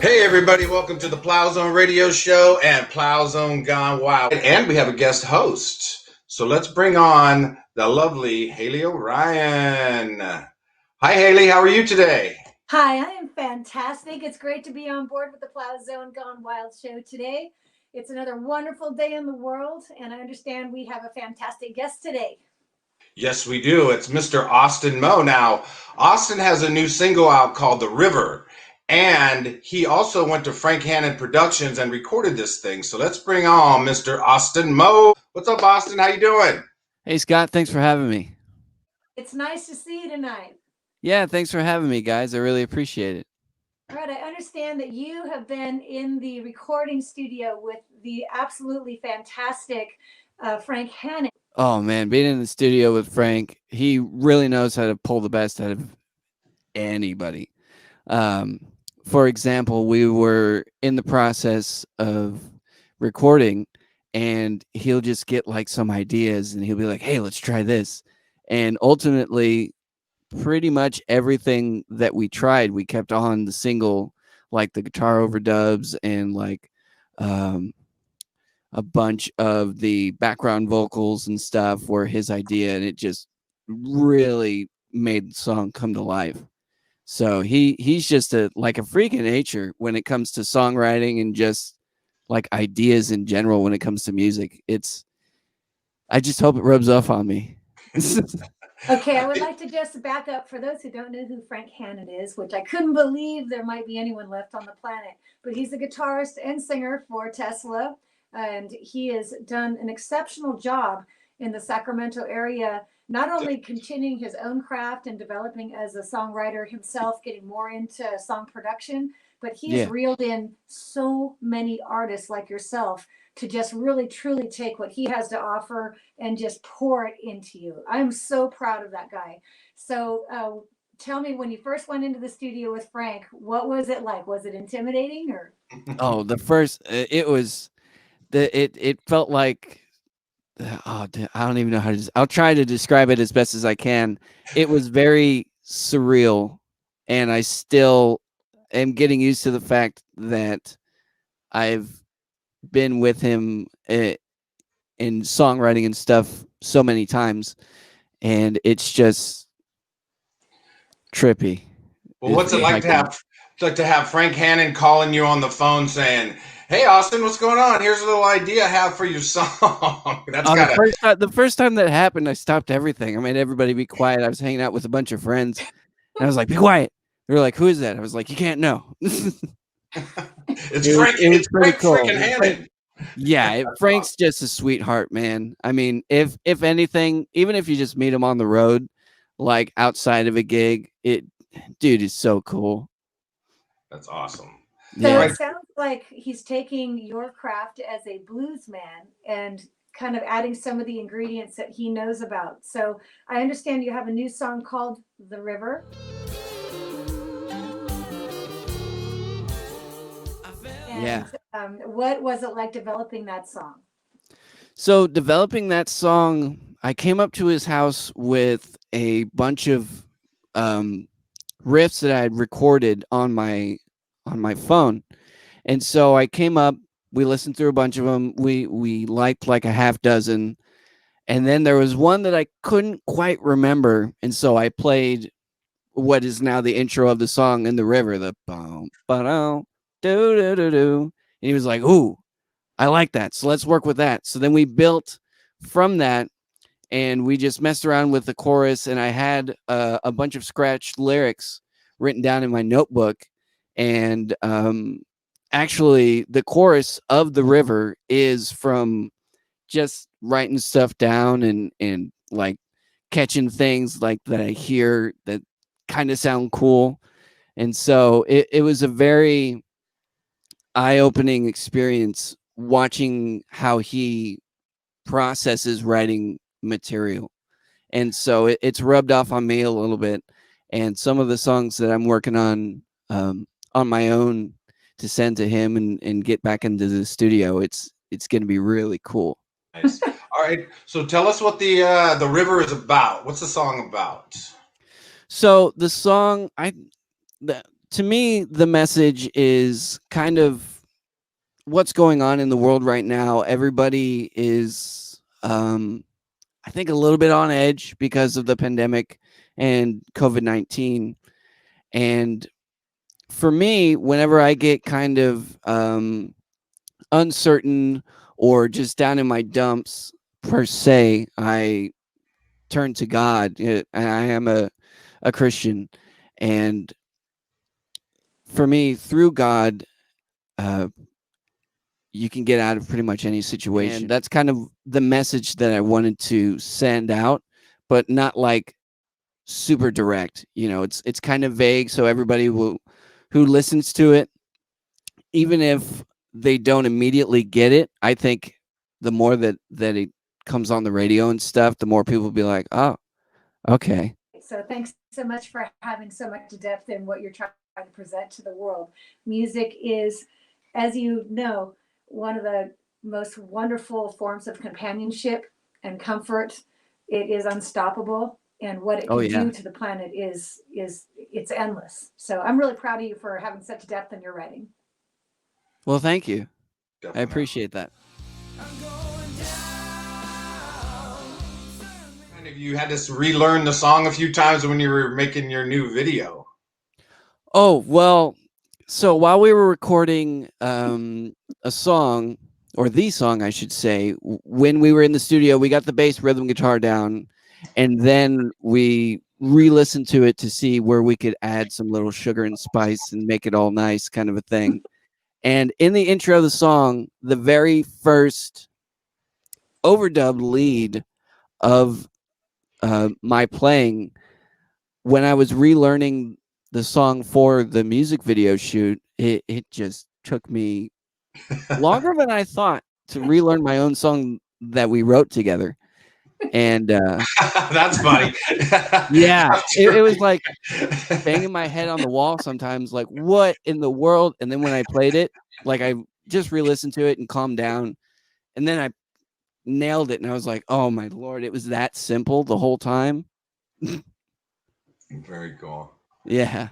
Hey everybody, welcome to the Plow Zone Radio Show and Plow Zone Gone Wild. And we have a guest host. So let's bring on the lovely Haley O'Ryan. Hi Haley, how are you today? Hi, I am fantastic. It's great to be on board with the Plow Zone Gone Wild show today. It's another wonderful day in the world, and I understand we have a fantastic guest today. Yes, we do. It's Mr. Austin Moe. Now, Austin has a new single out called The River, and he also went to Frank Hannon Productions and recorded this thing. So let's bring on Mr. Austin Moe. What's up, Austin? How you doing? Hey, Scott. Thanks for having me. It's nice to see you tonight. Yeah, thanks for having me, guys. I really appreciate it. All right, I understand that you have been in the recording studio with the absolutely fantastic Frank Hannon. Oh, man, being in the studio with Frank, he really knows how to pull the best out of anybody. For example, we were in the process of recording, and he'll just get like some ideas, and he'll be like, hey, let's try this. And ultimately, pretty much everything that we tried, we kept on the single, like the guitar overdubs and like a bunch of the background vocals and stuff were his idea, and it just really made the song come to life. So he's just a freak of nature when it comes to songwriting and just like ideas in general when it comes to music. I just hope it rubs off on me. Okay, I would like to just back up for those who don't know who Frank Hannon is, which I couldn't believe there might be anyone left on the planet. But he's a guitarist and singer for Tesla, and he has done an exceptional job in the Sacramento area, not only continuing his own craft and developing as a songwriter himself, getting more into song production, but he's reeled in so many artists like yourself to just really truly take what he has to offer and just pour it into you. I'm so proud of that guy. So tell me, when you first went into the studio with Frank, what was it like? Was it intimidating or? Oh, it felt like, I don't even know how to, I'll try to describe it as best as I can. It was very surreal, and I still am getting used to the fact that I've been with him in songwriting and stuff so many times, and it's just trippy. Well, what's it like to have Frank Hannon calling you on the phone saying, hey, Austin, what's going on? Here's a little idea I have for your song. The first time that happened, I stopped everything. I made everybody be quiet. I was hanging out with a bunch of friends, and I was like, be quiet. They were like, who is that? I was like, you can't know. It's Frank freaking Hannon. Yeah, Frank's just a sweetheart, man. I mean, if anything, even if you just meet him on the road, like outside of a gig, dude is so cool. That's awesome. So it sounds like he's taking your craft as a blues man and kind of adding some of the ingredients that he knows about. So I understand you have a new song called The River. And, what was it like developing that song? So developing that song, I came up to his house with a bunch of riffs that I had recorded on my phone. And so I came up, we listened through a bunch of them. We liked like a half dozen. And then there was one that I couldn't quite remember. And so I played what is now the intro of the song in the river, the boom, ba-dum, do-do-do-do. And he was like, ooh, I like that. So let's work with that. So then we built from that, and we just messed around with the chorus. And I had a bunch of scratched lyrics written down in my notebook. And actually, the chorus of The River is from just writing stuff down and like catching things like that I hear that kind of sound cool. And so it was a very eye-opening experience watching how he processes writing material. And so it's rubbed off on me a little bit. And some of the songs that I'm working on my own to send to him and get back into the studio, it's going to be really cool. Nice. All right. So tell us what the river is about. What's the song about? So the song, to me, the message is kind of what's going on in the world right now. Everybody is, I think, a little bit on edge because of the pandemic and COVID-19. And for me, whenever I get kind of uncertain or just down in my dumps per se, I turn to God. I am a Christian, and for me, through God, uh, you can get out of pretty much any situation. And that's kind of the message that I wanted to send out, but not like super direct. It's kind of vague, so everybody who listens to it, even if they don't immediately get it, I think the more that it comes on the radio and stuff, the more people will be like, oh, okay. So thanks so much for having so much depth in what you're trying to present to the world. Music is, as you know, one of the most wonderful forms of companionship and comfort. It is unstoppable, and what it Oh, can yeah. do to the planet is it's endless. So I'm really proud of you for having such depth in your writing. Well, thank you. I Definitely. appreciate that. Kind of you had to relearn the song a few times when you were making your new video. Oh, well, so while we were recording a song, or the song, I should say, when we were in the studio, we got the bass rhythm guitar down, and then we re-listened to it to see where we could add some little sugar and spice and make it all nice, kind of a thing. And in the intro of the song, the very first overdub lead of my playing, when I was relearning the song for the music video shoot, it just took me longer than I thought to relearn my own song that we wrote together. And That's funny. yeah, it was like banging my head on the wall sometimes, like, what in the world? And then when I played it, like, I just re-listened to it and calmed down, and then I nailed it, and I was like, oh my Lord, it was that simple the whole time. Very cool. Yeah.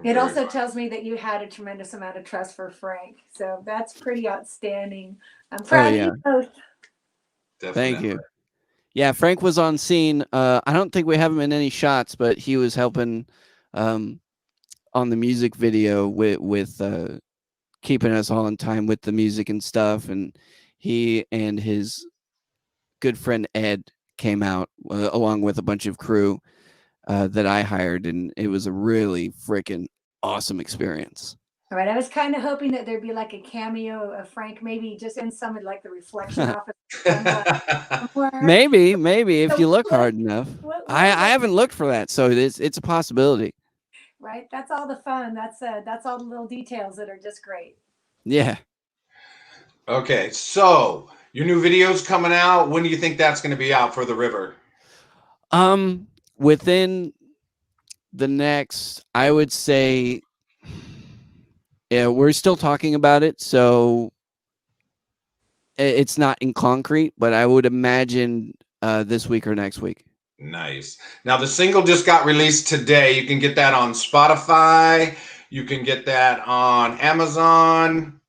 It also tells me that you had a tremendous amount of trust for Frank. So that's pretty outstanding. I'm proud of you both. Definitely. Thank you. Yeah, Frank was on scene. I don't think we have him in any shots, but he was helping on the music video with keeping us all in time with the music and stuff. And he and his good friend Ed came out along with a bunch of crew that I hired, and it was a really freaking awesome experience. All right, I was kind of hoping that there'd be like a cameo of Frank, maybe just in some of like the reflection off of somewhere. Maybe if you look hard enough. I haven't looked for that, so it's a possibility. Right, that's all the fun. That's all the little details that are just great. Yeah. Okay, so your new video's coming out. When do you think that's going to be out for the river? Within the next, I would say, yeah, we're still talking about it, so it's not in concrete, but I would imagine this week or next week. Nice. Now the single just got released today. You can get that on Spotify. You can get that on Amazon.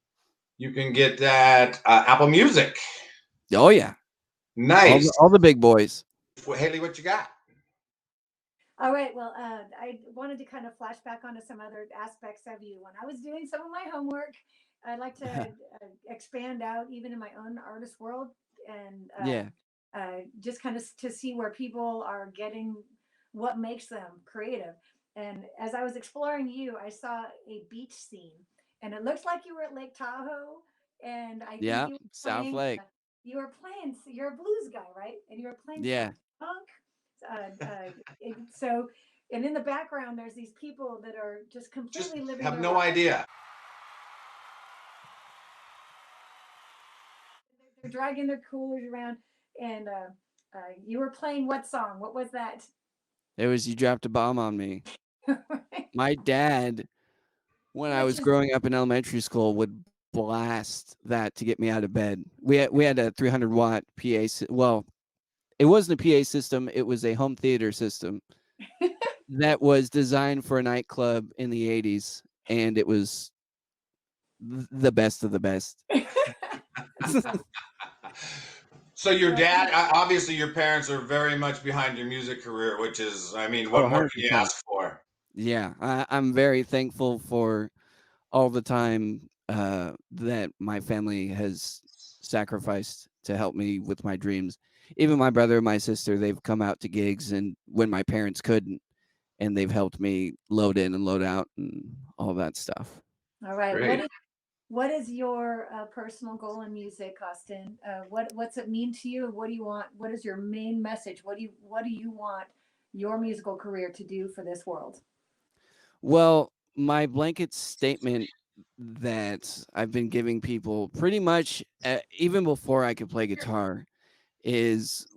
You can get that Apple Music. Oh yeah. Nice. All the big boys. Well, Haley, what you got? All right. Well, I wanted to kind of flash back onto some other aspects of you. When I was doing some of my homework, I'd like to expand out even in my own artist world and just kind of to see where people are getting what makes them creative. And as I was exploring you, I saw a beach scene, and it looks like you were at Lake Tahoe. And I think you were South Lake. You were playing. You're a blues guy, right? And you were playing funk. So, and in the background, there's these people that are just completely living. Have no idea. They're dragging their coolers around, and you were playing what song? What was that? It was "You Dropped a Bomb on Me." My dad, when I was growing up in elementary school, would blast that to get me out of bed. We had a 300-watt PA. Well, it wasn't a PA system. It was a home theater system that was designed for a nightclub in the 80s, and it was the best of the best. So your dad, obviously your parents are very much behind your music career, which is, I mean, Oh, what more can you 100%. ask for? Yeah, I'm very thankful for all the time that my family has sacrificed to help me with my dreams. Even my brother and my sister, they've come out to gigs and when my parents couldn't, and they've helped me load in and load out and all that stuff. All right. Great. What is your personal goal in music, Austin? What's it mean to you? What do you want? What is your main message? What do you want your musical career to do for this world? Well, my blanket statement that I've been giving people pretty much even before I could play guitar is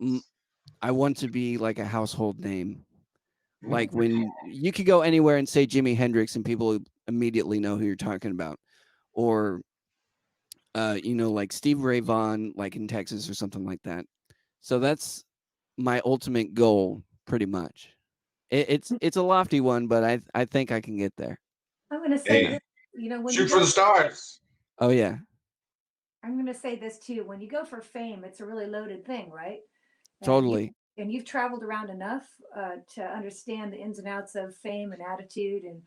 I want to be like a household name. Like when you could go anywhere and say Jimi Hendrix and people immediately know who you're talking about. Or like Steve Ray Vaughan, like in Texas or something like that. So that's my ultimate goal, pretty much. It's a lofty one, but I think I can get there. I'm going to say Hey, this, when shoot you for go, the stars. Oh yeah, I'm going to say this too. When you go for fame, it's a really loaded thing, right? And totally. you've traveled around enough to understand the ins and outs of fame and attitude and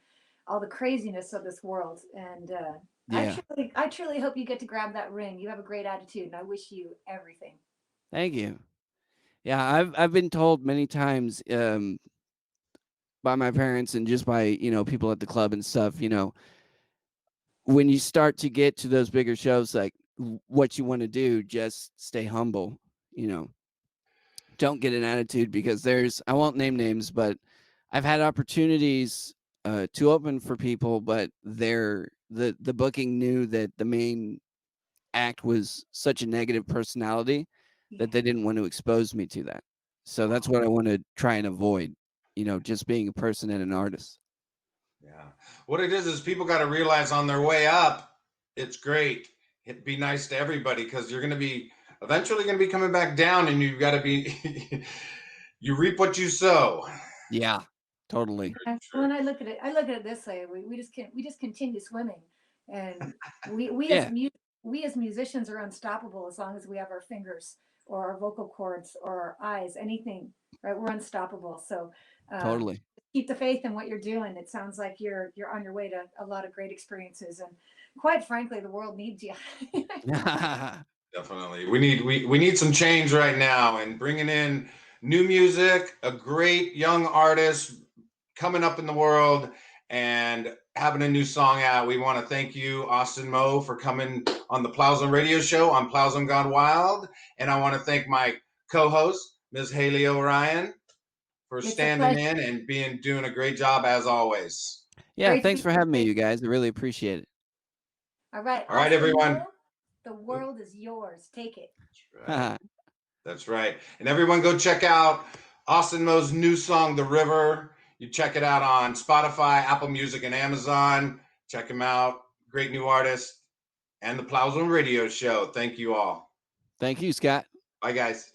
all the craziness of this world. And Yeah. I truly hope you get to grab that ring. You have a great attitude, and I wish you everything. Thank you. Yeah, I've been told many times by my parents and just by people at the club and stuff. When you start to get to those bigger shows, like what you want to do, just stay humble. Don't get an attitude because I won't name names, but I've had opportunities to open for people, but the booking knew that the main act was such a negative personality that they didn't want to expose me to that. So that's what I want to try and avoid, just being a person and an artist. Yeah. What it is people got to realize on their way up, it's great. Be nice to everybody because you're going to be eventually going to be coming back down, and you've got to be. You reap what you sow. Yeah, totally. When I look at it this way: we just continue swimming, and we Yeah, as musicians are unstoppable as long as we have our fingers or our vocal cords or our eyes, anything. Right, we're unstoppable. So totally. keep the faith in what you're doing. It sounds like you're on your way to a lot of great experiences, and quite frankly, the world needs you. Definitely. We need some change right now, and bringing in new music, a great young artist coming up in the world and having a new song out. We want to thank you, Austin Moe, for coming on the Plowzone Radio Show on Plowzone Gone Wild. And I want to thank my co-host, Ms. Haley O'Ryan, for standing in and doing a great job as always. Yeah, thanks for having me, you guys. I really appreciate it. All right. All right, everyone. The world is yours. Take it. That's right. That's right. And everyone go check out Austin Moe's new song, The River. You check it out on Spotify, Apple Music, and Amazon. Check him out. Great new artist. And the Plowzone Radio Show. Thank you all. Thank you, Scott. Bye, guys.